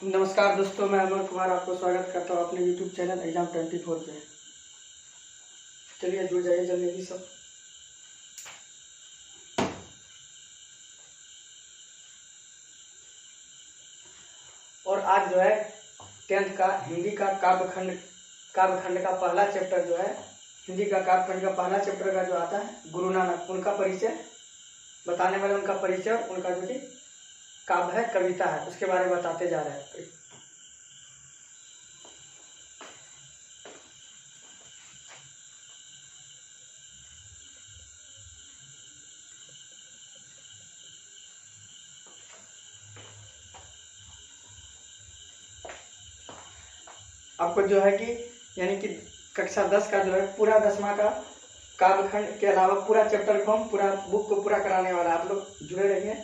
नमस्कार दोस्तों, मैं अमर कुमार आपको स्वागत करता हूँ अपने YouTube चैनल एग्जाम 24 पे। चलिए जुड़ जाइए जल्दी ही सब। और आज जो है 10th का हिंदी का काव्यखंड का पहला चैप्टर जो है, हिंदी का काव्यखंड का पहला चैप्टर का जो आता है गुरु नानक, उनका परिचय बताने वाले, उनका परिचय, उनका जो कि काव्य है, कविता है, उसके बारे में बताते जा रहे हैं। आपको जो है कि यानी कि कक्षा 10 का जो है पूरा 10वां का काव्यखंड के अलावा पूरा चैप्टर को हम पूरा बुक को पूरा कराने वाला है। आप लोग जुड़े रहिए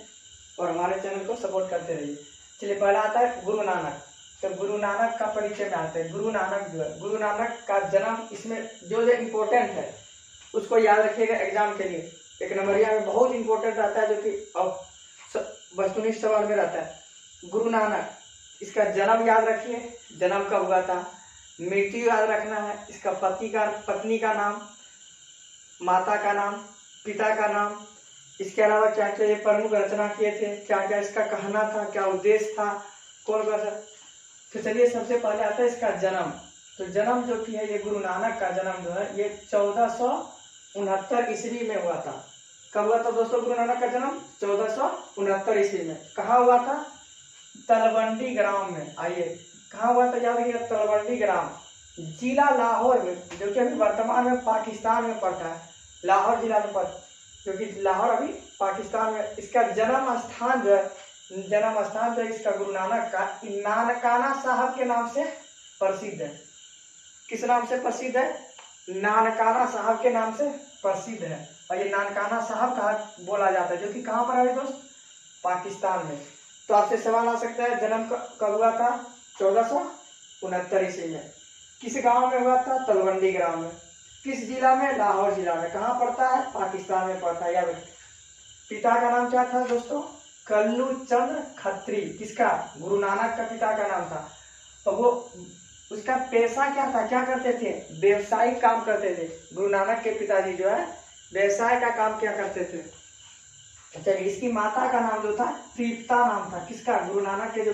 और हमारे चैनल को सपोर्ट करते रहिए। चलिए, पहला आता है गुरु नानक। तो गुरु नानक का परिचय में आते हैं। गुरु नानक जो है, गुरु नानक का जन्म, इसमें जो जो इम्पोर्टेंट है उसको याद रखिएगा एग्जाम के लिए। एक नंबरिया में बहुत इंपॉर्टेंट रहता है, जो कि वस्तुनिष्ठ सवाल में रहता है। गुरु नानक, इसका जन्म याद रखिए, जन्म कब हुआ था। मृत्यु याद रखना है, इसका पत्नी का नाम, माता का नाम, पिता का नाम, इसके अलावा क्या क्या ये प्रमुख रचना किए थे, क्या क्या इसका कहना था, क्या उद्देश्य था, कौन कौन सा। तो चलिए, सबसे पहले आता है इसका जन्म। तो जन्म जो कि है, ये गुरु नानक का जन्म जो है ये 1469 ईस्वी में हुआ था। कब हुआ था दोस्तों गुरु नानक का जन्म? 1469 ईस्वी में। कहाँ हुआ था? तलवंडी ग्राम में। आइए, कहाँ हुआ था याद रखिएगा, तलवंडी ग्राम, जिला लाहौर में, जो कि अभी वर्तमान में पाकिस्तान में पड़ता है। लाहौर जिला में पड़ता, क्योंकि लाहौर अभी पाकिस्तान में। इसका जन्म स्थान जो है इसका गुरु नानक का नानकाना साहब के नाम से प्रसिद्ध है। किस नाम से प्रसिद्ध है? नानकाना साहब के नाम से प्रसिद्ध है। और ये नानकाना साहब कहा बोला जाता है, जो कि कहाँ पर है दोस्त? पाकिस्तान में। तो आपसे सवाल आ सकता है, जन्म कब हुआ था? 1469 ईस्वी में। किस गांव में हुआ था? तलवंडी ग्राम में। किस जिला में? लाहौर जिला में। कहाँ पड़ता है? पाकिस्तान में पड़ता है। याद रखिए। पिता का नाम क्या था दोस्तों? कल्लू चंद्र खत्री। किसका? गुरु नानक का पिता का नाम था। और वो उसका पेशा क्या था, क्या करते थे? व्यवसायिक काम करते थे। गुरु नानक के पिताजी जो है व्यवसाय का काम क्या करते थे। चलिए, इसकी माता का नाम जो था तृप्ता नाम था। किसका? गुरु नानक के जो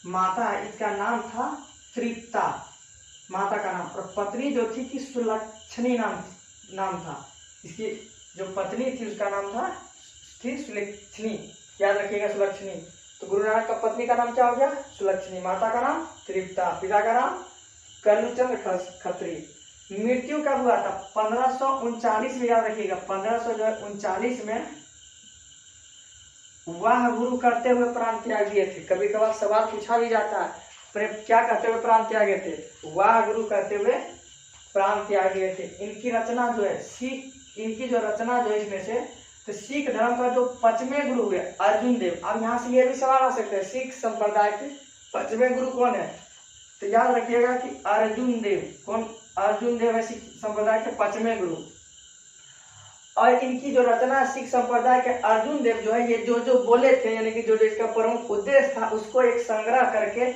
माता है इसका नाम था तृप्ता, माता का नाम। और पत्नी जो थी कि सुलक्षणी नाम था। इसकी जो पत्नी थी उसका नाम था सुलक्षणी। याद रखिएगा, सुलक्षणी। तो गुरु नानक का पत्नी का नाम क्या हो गया? सुलक्षणी। माता का नाम तृप्ता, पिता का नाम कल्लूचंद्र खत्री। मृत्यु कब हुआ था? 1539 में। याद रखिएगा, 1539 में वाह गुरु करते हुए प्राण त्याग दिए थे। कभी कभार सवाल पूछा भी जाता है, क्या करते हुए प्राण त्यागे थे? वाह गुरु करते हुए प्राण त्याग दिए थे। इनकी रचना जो है इनकी जो रचना जो है इसमें से, तो सिख धर्म का जो 5वें गुरु हुए अर्जुन देव। अब यहाँ से ये भी सवाल आ सकते हैं, सिख संप्रदाय के 5वें गुरु कौन है? तो याद रखिएगा कि अर्जुन देव। कौन? अर्जुन देव है सिख संप्रदाय के 5वें गुरु। और इनकी जो रचना सिख संप्रदाय के अर्जुन देव जो है, ये जो बोले थे, यानी कि जो इसका प्रमुख उद्देश्य था, उसको एक संग्रह करके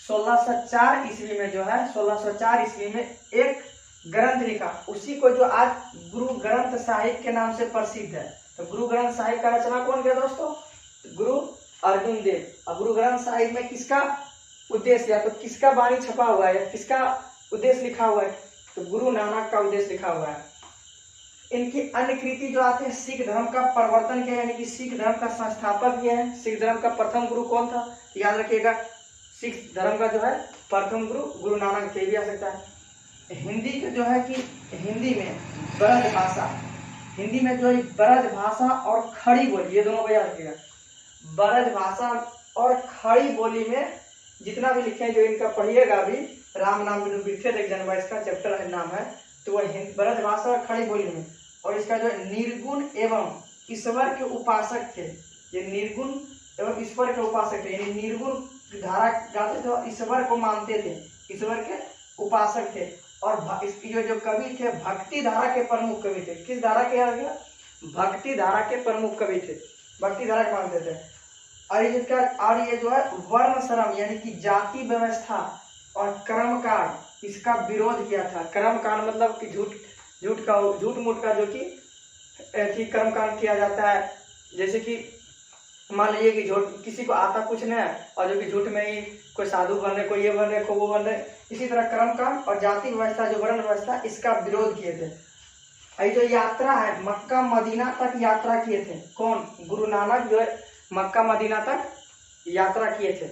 1604 ईस्वी में जो है 1604 ईस्वी में एक ग्रंथ लिखा। उसी को जो आज गुरु ग्रंथ साहिब के नाम से प्रसिद्ध है। तो गुरु ग्रंथ साहिब का रचना कौन किया दोस्तों? गुरु अर्जुन देव। अब गुरु ग्रंथ साहिब में किसका उद्देश्य, या तो किसका वाणी छपा हुआ है, या किसका उद्देश्य लिखा हुआ है? तो गुरु नानक का उद्देश्य लिखा हुआ है। इनकी अन्य कृति जो आते हैं, सिख धर्म का प्रवर्तन किया, यानी कि सिख धर्म का संस्थापक ये है। सिख धर्म का प्रथम गुरु कौन था? याद रखिएगा, सिख धर्म का जो है प्रथम गुरु गुरु नानक देव भी आ सकता है। हिंदी के जो है कि हिंदी में ब्रज भाषा, हिंदी में जो है ब्रज भाषा और खड़ी बोली, ये दोनों को याद रखिएगा। ब्रज भाषा और खड़ी बोली में जितना भी लिखे, जो इनका पढ़िएगा अभी, राम नाम विख्यात एक जनवा इसका चैप्टर नाम है, तो वह ब्रज भाषा और खड़ी बोली में। और इसका जो निर्गुण एवं ईश्वर के उपासक थे, ये निर्गुण एवं ईश्वर के उपासक थे, यानी निर्गुण धारा गाते थे और ईश्वर को मानते थे, ईश्वर के उपासक थे। और इसकी जो कवि थे, भक्ति धारा के प्रमुख कवि थे। किस धारा के? आ गया, भक्ति धारा के प्रमुख कवि थे, भक्ति धारा के मानते थे। और ये जो है वर्ण श्रम यानी कि जाति व्यवस्था और कर्मकांड इसका विरोध किया था। कर्मकांड मतलब कि झूठ मूठ का जो कि कर्मकांड किया जाता है। जैसे कि मान लीजिए कि झूठ किसी को आता कुछ नहीं है और जो कि झूठ में ही कोई साधु बन रहे, कोई ये बन रहे, कोई वो बन रहे। इसी तरह कर्मकांड और जाति व्यवस्था जो वर्ण व्यवस्था इसका विरोध किए थे। ये जो यात्रा है मक्का मदीना तक यात्रा किए थे कौन? गुरु नानक जो है मक्का मदीना तक यात्रा किए थे।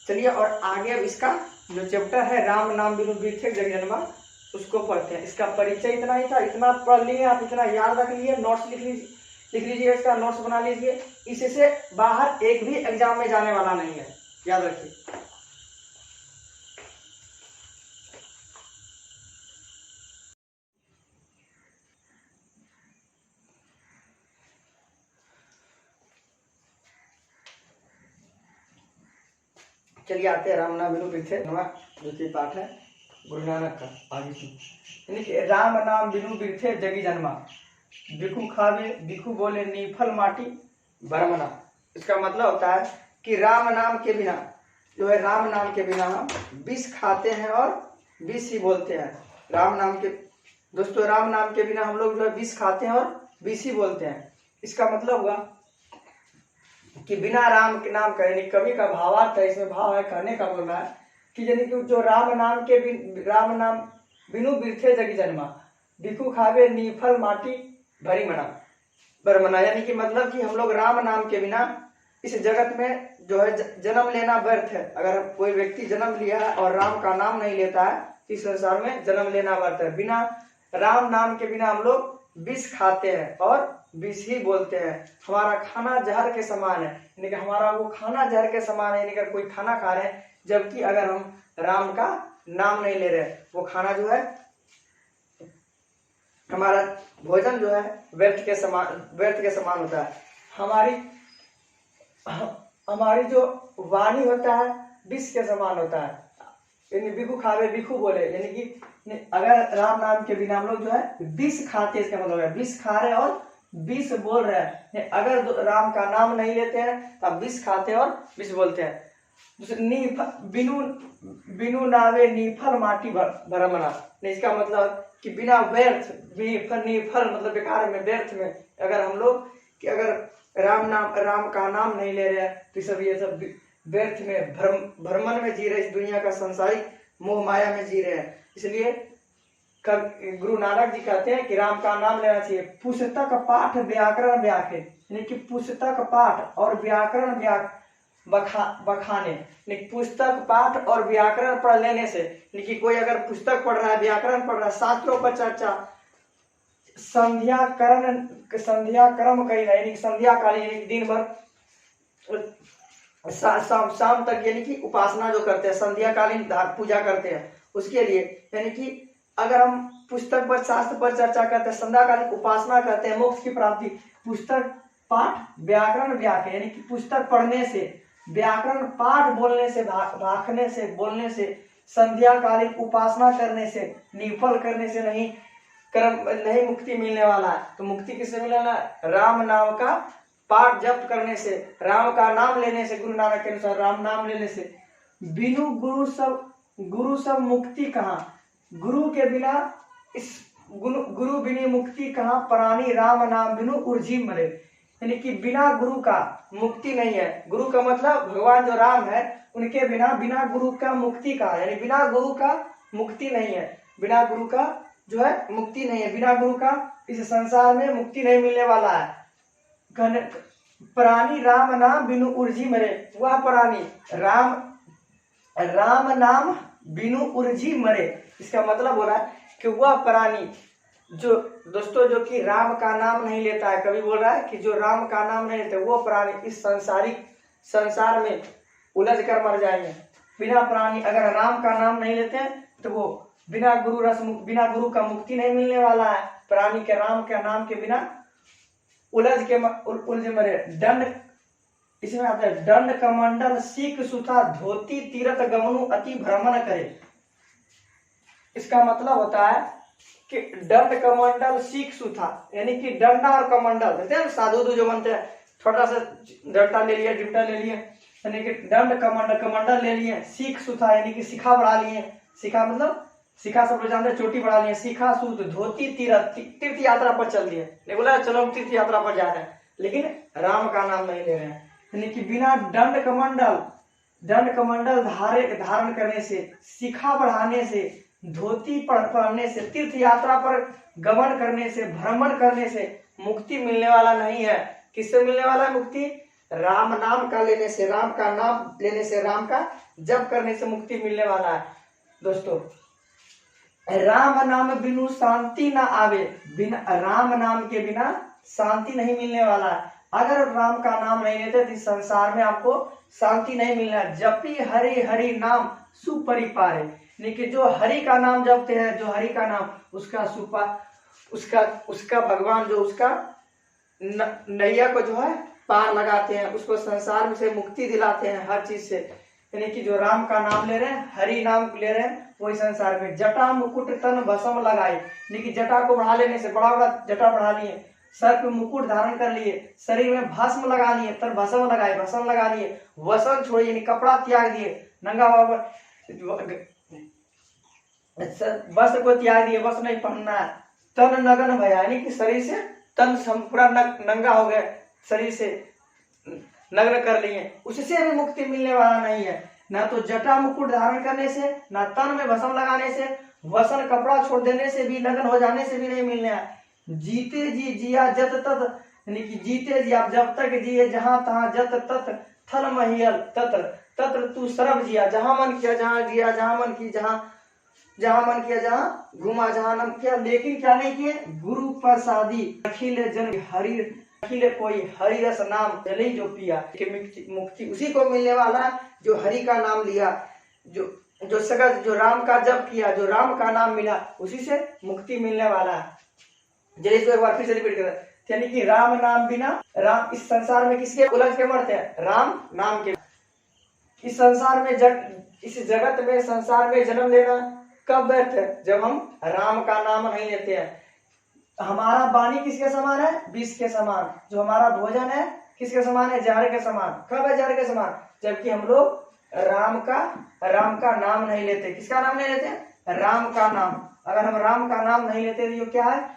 चलिए और आगे अब इसका जो चैप्टर है राम नाम बिनु बिरथे जग जन्मा उसको पढ़ते हैं। इसका परिचय इतना ही था, इतना पढ़ लिए आप, इतना याद रख लिए, नोट्स लिख लीजिए, इसका नोट्स बना लीजिए। इससे बाहर एक भी एग्जाम में जाने वाला नहीं है, याद रखिए। चलिए आते हैं राम नाम बिनु बिरथे जो कि पाठ है गुरु नानक का। आगे सुनिए, राम नाम बिनु बिरथे जगी जन्मा, बिखू खावे बिखू बोले नीफल माटी बरमना। इसका मतलब होता है कि राम नाम के बिना जो है, राम नाम के बिना हम विष खाते हैं और विष ही बोलते हैं। राम नाम के दोस्तों, राम नाम के बिना हम लोग जो है विष खाते हैं और विष ही बोलते हैं। इसका मतलब हुआ कि बिना राम के नाम का, यानी कवि का भावार्थ है, इसमें भाव है कहने का बोल रहा है कि यानी कि जो राम नाम बिनु बिरथे जगी जन्मा, बिखू खावे नीफल माटी भरी मना बरमना। यानी कि मतलब कि हम लोग राम नाम के बिना इस जगत में जो है जन्म लेना व्यर्थ है। अगर कोई व्यक्ति जन्म लिया है और राम का नाम नहीं लेता है तो इस संसार में जन्म लेना व्यर्थ है। बिना राम नाम के बिना हम लोग विष खाते हैं और विष ही बोलते हैं। हमारा खाना जहर के समान है, यानी कि हमारा वो खाना जहर के समान है। यानी कि कोई खाना खा रहे हैं जबकि अगर हम राम का नाम नहीं ले रहे, वो खाना जो है हमारा भोजन जो है व्यर्थ के समान होता है। हमारी जो वाणी होता है विष के समान होता है। यानी बिखू खावे बिखू बोले, यानी कि अगर राम नाम के बिना हम लोग जो है विष खाते, इसका मतलब है विष खा रहे और विष बोल रहे हैं। अगर राम का नाम नहीं लेते हैं तो विष खाते और विष बोलते हैं। बिनु नावे नीफल माटी भरमना। इसका मतलब कि बिना व्यर्थ, नीफल मतलब बेकार में, व्यर्थ में अगर हम लोग कि अगर राम का नाम नहीं ले रहे हैं तो ये सब व्यर्थ में भ्रमण में जी रहे, इस दुनिया का संसारिक मोह माया में जी रहे हैं। इसलिए गुरु नानक जी कहते हैं कि राम का नाम लेना चाहिए। पुस्तक पाठ व्याकरण व्याख्या, यानी कि पुस्तक पाठ और व्याकरण बखाने, पुस्तक पाठ और व्याकरण पढ़ लेने से, यानी कि कोई अगर पुस्तक पढ़ रहा है, व्याकरण पढ़ रहा है, शास्त्रों पर चर्चा, संध्या कर्म कही, यानी संध्या कालीन दिन भर शाम तक यानी कि उपासना जो करते हैं, संध्या कालीन पूजा करते हैं, उसके लिए यानी कि अगर हम पुस्तक पर शास्त्र पर चर्चा करते हैं, संध्या कालीन उपासना करते हैं मोक्ष की प्राप्ति, पुस्तक पाठ व्याकरण व्याख्या, यानी कि पुस्तक पढ़ने से, व्याकरण पाठ बोलने से, भाखने से, बोलने से, संध्या कालीन उपासना करने से, निफल करने से नहीं मुक्ति मिलने वाला है। तो मुक्ति किससे मिलने वाला है? राम नाम का पाठ जप करने से, राम का नाम लेने से, गुरु नानक के अनुसार राम नाम लेने से। बिनु गुरु सब मुक्ति कहाँ, गुरु के बिना इस गुरु बिना मुक्ति कहाँ, प्राणी राम नाम बिनु उर्जी मरे। यानी कि बिना गुरु का मुक्ति नहीं है। गुरु का मतलब भगवान जो राम है उनके बिना गुरु का मुक्ति का, यानी बिना गुरु का मुक्ति नहीं है। बिना गुरु का जो है मुक्ति नहीं है, बिना गुरु का इस संसार में मुक्ति नहीं मिलने वाला है। प्राणी राम नाम बिनु उर्जी मरे, वह प्राणी राम नाम बिनु उर्जी मरे। इसका मतलब हो रहा है कि वह प्राणी जो दोस्तों जो कि राम का नाम नहीं लेता है, कभी बोल रहा है कि जो राम का नाम नहीं लेते वो प्राणी इस संसार में उलझ कर मर जाएंगे। बिना प्राणी अगर राम का नाम नहीं लेते हैं तो वो बिना गुरु का मुक्ति नहीं मिलने वाला है। प्राणी के राम के नाम के बिना उलझ मरे। दंड इसमें आता है, दंड कमंडल सीख सुथा धोती तीरथ गमनु अति भ्रमण करे। इसका मतलब होता है कि दंड कमंडल सीख सुथा, यानी कि डंडा और कमंडल, देखते हैं साधु जो बनते हैं छोटा सा डंडा ले लिया, डिप्टा ले लिए, यानी कि दंड कमंडल, कमंडल ले लिए, सीख सुथा यानी कि शिखा बढ़ा लिए, शिखा मतलब शिखा सब लोग जानते हैं, चोटी बढ़ा लिए, शिखा सूत, धोती, तीर्थ यात्रा पर चल दिए। नहीं बोला चलो हम तीर्थ यात्रा पर जा रहे हैं, लेकिन राम का नाम नहीं ले रहे हैं। यानी कि बिना दंड कमंडल धारण करने से, शिखा बढ़ाने से, धोती पहनने से, तीर्थ यात्रा पर गमन करने से, भ्रमण करने से मुक्ति मिलने वाला नहीं है। किससे मिलने वाला है मुक्ति? राम नाम का लेने से, राम का नाम लेने से, राम का जप करने से मुक्ति मिलने वाला है। दोस्तों, राम नाम बिनु शांति ना आवे, बिना राम नाम के बिना शांति नहीं मिलने वाला है। अगर राम का नाम नहीं लेते तो इस संसार में आपको शांति नहीं मिलना। जपी हरि हरि नाम सुपरिपारे, लेकिन जो हरि का नाम जपते हैं, जो हरि का नाम, उसका भगवान जो उसका नैया को जो है पार लगाते हैं, उसको संसार से मुक्ति दिलाते हैं हर चीज से। यानी कि जो राम का नाम ले रहे हैं, हरि नाम ले रहे हैं, वही संसार में जटा मुकुट तन भस्म लगाए, लेकिन जटा को बढ़ा लेने से, बड़ा बड़ा जटा बढ़ा लिए, सर पे मुकुट धारण कर लिए, शरीर में भस्म लगा लिए, तन भस्म लगाए, भस्म लगा लिए, वसन छोड़िए यानी कपड़ा त्याग दिए, नंगा वस्त्र को त्याग दिए, वस्त्र नहीं पहनना है। तन नगन भया यानी कि शरीर से तन पूरा नंगा हो गए, शरीर से नग्न कर लिए, उससे भी मुक्ति मिलने वाला नहीं है। ना तो जटा मुकुट धारण करने से, ना तन में भस्म लगाने से, वसन कपड़ा छोड़ देने से भी, नग्न हो जाने से भी नहीं मिलने है। जीते जी जिया जत तत, यानी कि जीते जी आप जब तक जिए, जहां तहां, जत तत थल महियल तत्र तत्र तू सरब जिया, जहां मन किया जहां जिया, जहां मन की जहां मन किया जहां घुमा, जहां नम किया, लेकिन क्या नहीं किए? गुरु प्रसादी अखिल जन हरि, अखिल कोई हरि रस नाम जले जो पिया, कि मुक्ति उसी को मिलने वाला जो हरि का नाम लिया, जो सगत जो राम का जप किया, जो राम का नाम मिला, उसी से मुक्ति मिलने वाला है। चलिए इसको एक बार फिर से रिपीट करें, यानी कि राम नाम बिना, राम इस संसार में किसके उलझ के मरते हैं? राम नाम के। इस संसार में इस जगत में, संसार में जन्म लेना कब व्यर्थ है? जब हम राम का नाम नहीं लेते हैं। हमारा वाणी किसके समान है? विष के समान। जो हमारा भोजन है किसके समान है? जहर के समान। कब है जहर के समान? जबकि हम लोग राम का नाम नहीं लेते। किसका नाम नहीं लेते? राम का नाम। अगर हम राम का नाम नहीं लेते तो क्या है?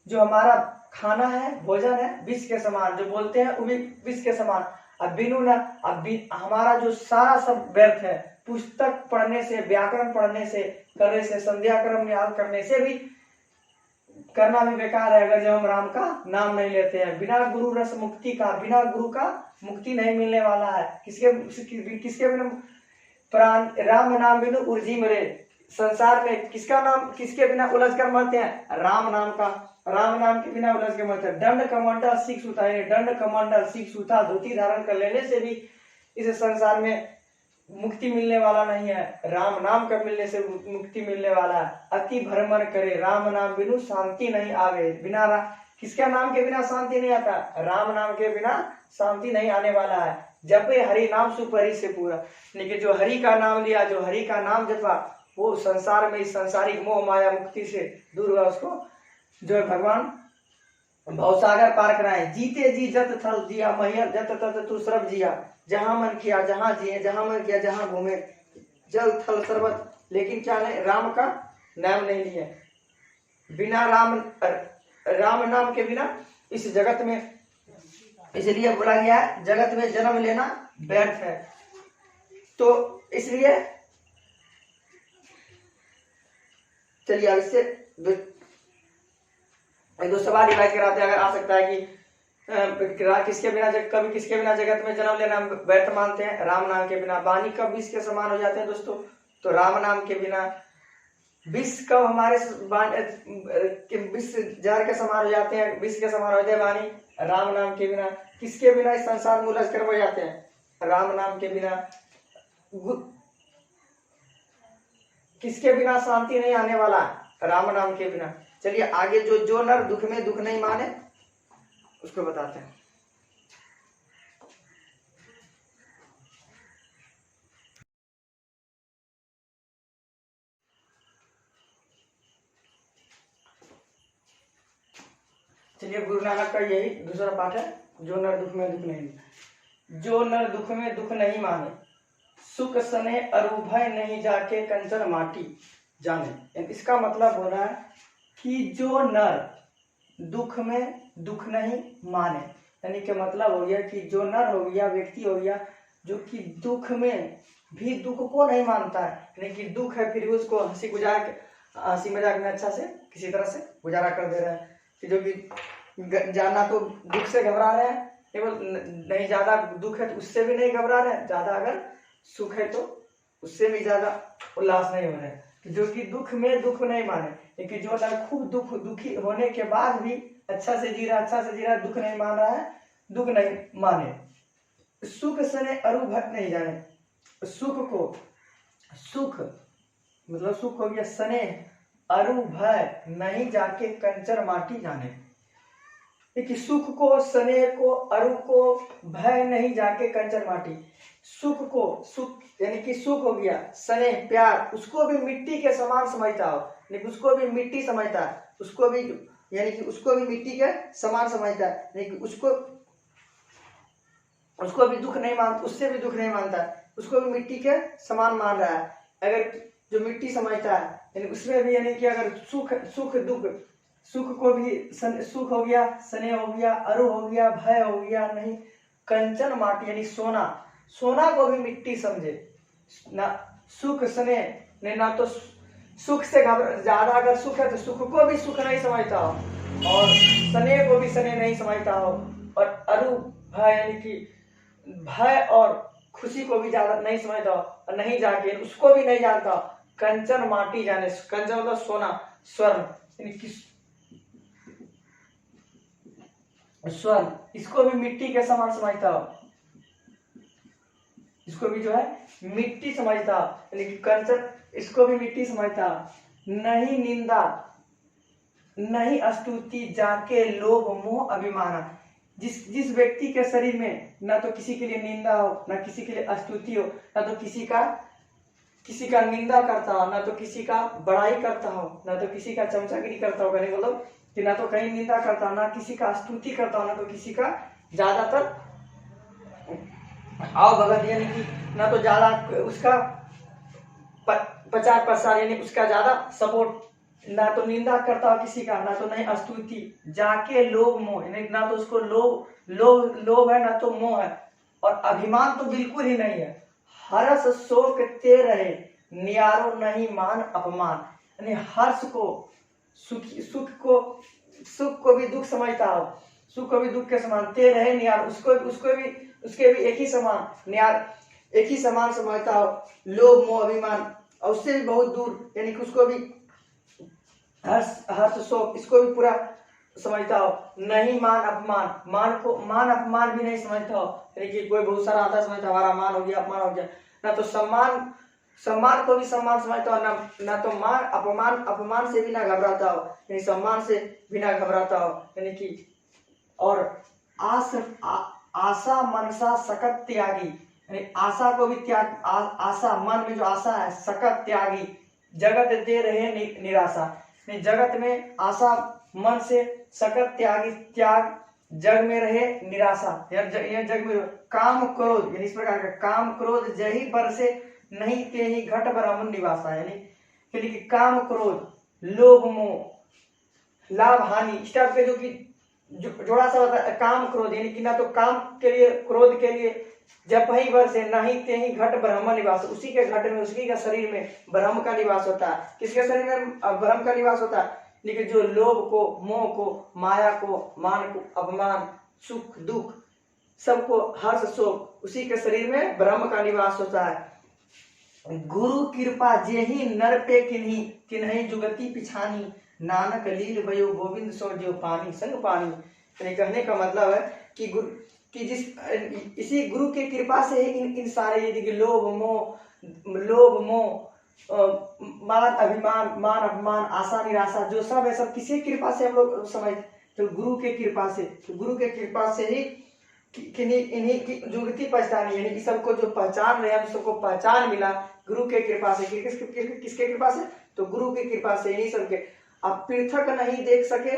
जो हमारा खाना है, भोजन है, विष के समान। जो बोलते हैं वो भी विष के समान। हमारा जो सारा सब व्यर्थ है। पुस्तक पढ़ने से, व्याकरण पढ़ने से, करने से, संध्या क्रम याद करने से भी, करना भी बेकार है अगर जब हम राम का नाम नहीं लेते हैं। बिना गुरु रस मुक्ति का, बिना गुरु का मुक्ति नहीं मिलने वाला है। किसके बिना प्राण, राम नाम बिनु उर्जी मरे। संसार में किसका नाम, किसके बिना उलझ कर मरते हैं? राम नाम का। राम नाम के बिना उलझ के मरते हैं। दंड कमंडल सिख सूता, दंड कमंडल सिख सूता, धोती धारण कर लेने से भी इस संसार में मुक्ति मिलने वाला नहीं है। राम नाम का मिलने से मुक्ति मिलने वाला है। अति भ्रमण करे, राम नाम बिनु शांति नहीं आवे। बिना किसके नाम के बिना शांति नहीं आता? राम नाम के बिना शांति नहीं आने वाला है। जपे हरि नाम सुपरि से पूरा, लेकिन जो हरि का नाम लिया, जो हरि का नाम जपा, वो संसार में इस सांसारिक मोह माया मुक्ति से दूर हुआ। उसको जो है भगवान भवसागर पार कराए। जीते जी जत थल जिया महियल, जत तत तू सरब जिया, जहां मन किया जहां जिए, जहां मन किया जहां घूमे, जल थल सर्वत, लेकिन क्या नहीं? राम का नाम नहीं लिए। बिना राम नाम के बिना इस जगत में, इसलिए बोला गया है जगत में जन्म लेना व्यर्थ है। तो इसलिए चलिए अब इससे दो सवाल रिवाइज कराते हैं। अगर आ सकता है कि किसके बिना कभी किसके बिना जगत में जन्म लेना व्यर्थ मानते हैं? राम नाम के बिना। वाणी कब विष के समान हो जाते हैं दोस्तों? तो राम नाम के बिना। विष कब हमारे विष जहर के समान हो जाते हैं, विष के समान हो जाते हैं वाणी? राम नाम के बिना। किसके बिना इस संसार में उलझ कर हो जाते हैं? राम नाम के बिना। किसके बिना शांति नहीं आने वाला? राम नाम के बिना। चलिए आगे जो नर दुख में दुख नहीं माने उसको बताते हैं। चलिए गुरु नानक का यही दूसरा पाठ है। जो नर दुख में दुख नहीं, जो नर दुख में दुख नहीं माने, सुख सने अरुभय नहीं जाके कंचन माटी जाने। इसका मतलब हो रहा है कि जो नर दुख में दुख नहीं माने, यानी कि मतलब हो गया कि जो नर हो गया, व्यक्ति हो गया जो कि दुख में भी दुख को नहीं मानता है, यानी कि दुख है फिर भी उसको हंसी मजाक में अच्छा से किसी तरह से गुजारा कर दे रहा है, कि जो कि जाना तो दुख से घबरा रहे हैं, केवल नहीं ज्यादा दुख है तो उससे भी नहीं घबरा रहे हैं, ज्यादा अगर सुख है तो उससे भी ज्यादा उल्लास नहीं हो रहा है, जो कि दुख में दुख नहीं माने, लेकिन जो नर खूब दुखी होने के बाद भी अच्छा से जी रहा, दुख नहीं मान रहा है, दुख नहीं माने, सुख सने अरुभट नहीं जाने, सुख मतलब सुख हो गया, सने अरु भय नहीं जाके कंचर माटी जाने, देखिए सुख को, सने को, अरु को, भय नहीं जाके कंचर माटी, सुख यानी कि सुख हो गया, सने प्यार, उसको भी मिट्टी के समान समझता हो, लेकिन उसको भी मिट्टी समझता है, उसको भी यानी कि उसको भी मिट्टी के समान समझता है, लेकिन उसको भी दुख नहीं मानता, उससे भी दुख नहीं मानता, उसको भी मिट्टी के समान मान रहा है। अगर जो मिट्टी समझता है यानी उसमें भी यानी कि अगर सुख दुख, सुख को भी सुख हो गया, सने हो गया, अरु हो गया, भय हो गया, नहीं कंचन माटी यानी सोना को भी मिट्टी समझे ना, सुख सने ने ना तो सुख से ज्यादा अगर सुख है तो सुख को भी सुख नहीं समझता हो, और सने को भी सने नहीं समझता हो, और अरु भय यानी कि भय और खुशी को भी ज्यादा नहीं समझता हो, और नहीं जाके उसको भी नहीं जानता, कंचन माटी जाने, कंचन मतलब सोना, स्वर्ण यानी कि स्वर्ण, इसको भी मिट्टी के समान समझता हो, इसको भी जो है मिट्टी समझता, यानी कि कंचन इसको भी मिट्टी समझता, नहीं निंदा नहीं स्तुति जाके लोभ मोह अभिमान, जिस व्यक्ति के शरीर में ना तो किसी के लिए निंदा हो, ना किसी के लिए स्तुति हो, ना तो किसी का निंदा करता हो, ना तो किसी का बड़ाई करता हो, ना तो किसी का चमचागिरी करता हो, कहने मतलब कि ना तो कहीं निंदा करता हो, ना किसी का स्तुति करता हो, ना तो किसी का ज्यादातर आओ भगत यानी कि ना तो ज्यादा उसका 50% यानी उसका ज्यादा सपोर्ट, ना तो निंदा करता हो किसी का, ना तो नहीं स्तुति, जाके लोभ मोह यानी ना तो उसको लोभ है, ना तो मोह है, और अभिमान तो बिल्कुल ही नहीं है, हर्ष शोक ते रहे नियारो नहीं मान अपमान, यानी हर्ष को सुख को भी दुख समझता हो, सुख को भी दुख के समान, ते रहे नियार उसके भी एक ही समान नियार, एक ही समान समझता हो, लोभ मोह अभिमान और उससे भी बहुत दूर, यानी कि उसको भी हर्ष शोक इसको भी पूरा समझता हो, नहीं मान अपमान, मान अपमान भी नहीं समझता हो, यानी कि कोई बहुत सारा आता समझता हमारा मान हो गया, अपमान हो गया, ना तो सम्मान को भी सम्मान समझता हो, ना तो अपमान से भी ना घबराता हो, यानी सम्मान से भी ना घबराता हो, यानी कि और आशा मनसा सकत त्यागी, यानी आशा को भी त्याग, आशा मन में जो आशा है, सकत त्यागी, जगत दे रहे निराशा, जगत में आशा मन से, सकत त्याग जग में रहे निराशा, यह जग में काम क्रोध यानी इस प्रकार का काम क्रोध जही बरसे नहीं ते ही घट ब्राह्मण निवासा, यानी कि काम क्रोध लोभ मोह लाभ हानि इस टाइप के जो कि जोड़ा सा होता है, काम क्रोध यानी कि ना तो काम के लिए क्रोध के लिए जब ही बरसे नहीं ते ही घट ब्रह्म निवास, उसी के घट में उसी के शरीर में ब्रह्म का निवास होता है, किसके शरीर में ब्रह्म का निवास होता है, लेकिन जो लोभ को, मोह को, माया को, मान को, अपमान, सुख दुख सबको, हर्ष शोक, उसी के शरीर में ब्रह्म का निवास होता है। गुरु कृपा जेहि नर पे किन्हीं जुगति पिछानी, नानक लील भयो गोविंद सो जो पानी संग पानी, यानी कहने का मतलब है कि इसी गुरु की कृपा से ही इन सारे यदि लोभ मोह मान अभिमान, मान अपमान, आशा निराशा जो सब है, सब किसी कृपा से हम लोग समझ, तो गुरु के कृपा से, तो गुरु के कृपा से ही इन्हीं की जुगती पहचानी, यानी कि सबको जो पहचान रहे हैं, सबको पहचान मिला गुरु के कृपा से, किसके कृपा से, तो गुरु की कृपा से, इन्हीं सबके आप पृथक नहीं देख सके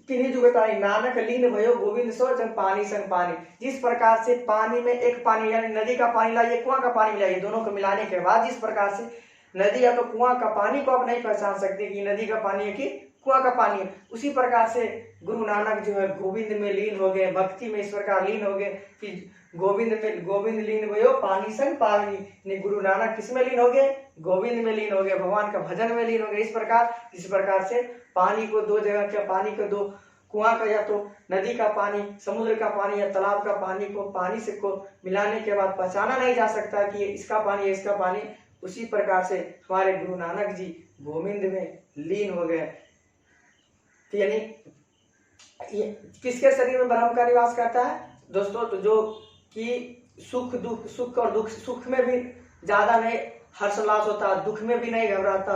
किन्हीं जुगताई नानक लीन भयो गोविंद सो जब पानी संग पानी। जिस प्रकार से पानी में एक पानी यानी नदी का पानी लाइए, कुआं का पानी मिलाइए, दोनों को मिलाने के बाद जिस प्रकार से नदी या तो कुआं का पानी को आप नहीं पहचान सकते कि नदी का पानी है कि कुआं का पानी है, उसी प्रकार से गुरु नानक जो है गोविंद में लीन हो गए, भक्ति में इस प्रकार लीन हो गए कि गोविंद लीन भयो पानी संग पानी। गुरु नानक किस में लीन हो गए? गोविंद में लीन हो गए, भगवान का भजन में लीन हो गए। इस प्रकार से पानी को दो जगह के पानी को दो कुआं का या तो नदी का पानी, समुद्र का पानी या तालाब का पानी को पानी से को मिलाने के बाद पहचाना नहीं जा सकता कि ये इसका पानी है इसका पानी। उसी प्रकार से हमारे गुरु नानक जी गोविंद में लीन हो गए। तो यानी किसके शरीर में ब्रह्म का निवास करता है दोस्तों? तो जो कि सुख और दुख, सुख में भी ज्यादा नहीं हर्षोल्लास होता, दुख में भी नहीं घबराता,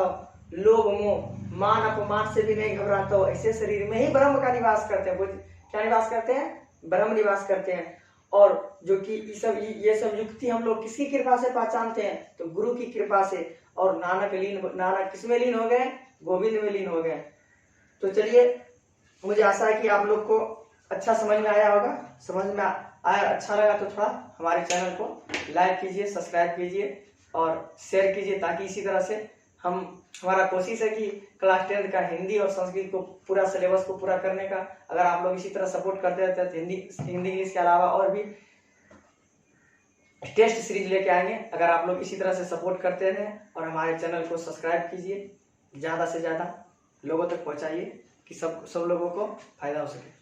लोभ मोह मान अपमान से भी नहीं घबराता हो, ऐसे शरीर में ही ब्रह्म का निवास करते हैं। क्या निवास करते हैं? ब्रह्म निवास करते हैं। और जो कि ये सब युक्ति हम लोग किसकी कृपा से पहचानते हैं? तो गुरु की कृपा से। और नानक किसमें लीन हो गए? गोविंद में लीन हो गए। तो चलिए, मुझे आशा है कि आप लोग को अच्छा समझ में आया होगा। समझ में आया, अच्छा लगा तो थोड़ा हमारे चैनल को लाइक कीजिए, सब्सक्राइब कीजिए और शेयर कीजिए, ताकि इसी तरह से हमारा कोशिश है कि क्लास 10 का हिंदी और संस्कृत को पूरा सिलेबस को पूरा करने का। अगर आप लोग इसी तरह सपोर्ट करते रहते हैं तो हिंदी इंग्लिश के अलावा और भी टेस्ट सीरीज लेके आएंगे। अगर आप लोग इसी तरह से सपोर्ट करते रहें और हमारे चैनल को सब्सक्राइब कीजिए, ज़्यादा से ज़्यादा लोगों तक पहुंचाइए कि सब लोगों को फायदा हो सके।